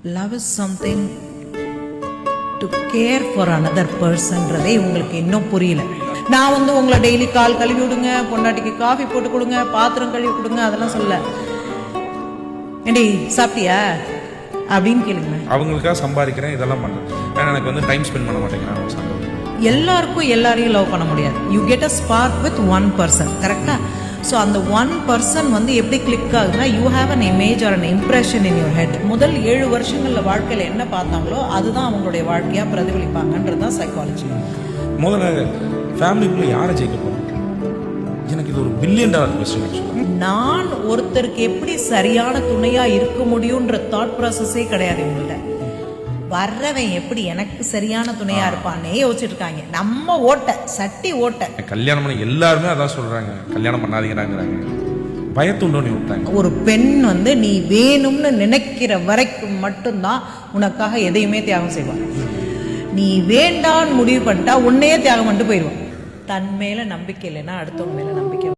Love is something to care for another personன்றதே உங்களுக்கு இன்னும் புரியல. நான் வந்து உங்களை டெய்லி கால் கழுவி விடுங்க, பொண்டாட்டிக்கு காஃபி போட்டு கொடுங்க, பாத்திரம் கழுவி கொடுங்க அதெல்லாம் சொல்ல. ஏண்டி சாப்பிட்டியா அப்படின்னு கேளுங்க. அவங்களுக்காக சம்பாதிக்கிறேன், இதெல்லாம் பண்ணேன், ஆனால் எனக்கு வந்து டைம் ஸ்பெண்ட் பண்ண மாட்டேங்கிறேன். எல்லாருக்கும் எல்லாரையும் லவ் பண்ண முடியாது. You get a spark with one person, கரெக்டா? ஸோ அந்த ஒன் பர்சன் வந்து எப்படி கிளிக் ஆகுதுன்னா, you have an image R an impression in your head. முதல் 7 வருஷங்களில் வாழ்க்கையில் என்ன பார்த்தாங்களோ அதுதான் அவங்களுடைய வாழ்க்கையாக பிரதிபலிப்பாங்கன்றது தான் சைக்காலஜி. முதல்ல ஃபேமிலிக்குள்ளே யாரை ஜெயிக்க போகிறோம்? எனக்கு இது ஒரு $1 பில்லியன் கொஸ்டின். நான் ஒருத்தருக்கு எப்படி சரியான துணையா இருக்க முடியும்ன்ற தாட் ப்ராசஸே கிடையாது உங்கள்ட்ட. வர்றவன் எப்படி எனக்கு சரியான துணையா இருப்பானே யோசிச்சுட்டு இருக்காங்க. நம்ம ஓட்ட சட்டி ஓட்ட கல்யாணம் பண்ண எல்லாருமே அதான் சொல்றாங்க, கல்யாணம் பண்ணாதீங்கிறாங்க, பயத்துண்டோன்னு விட்டாங்க. ஒரு பெண் வந்து நீ வேணும்னு நினைக்கிற வரைக்கும் மட்டும்தான் உனக்காக எதையுமே தியாகம் செய்வான். நீ வேண்டான்னு முடிவு பண்ணிட்டா உன்னையே தியாகம் பண்ணிட்டு போயிடுவான். தன் மேல நம்பிக்கை இல்லைன்னா அடுத்தவங்க மேல நம்பிக்கை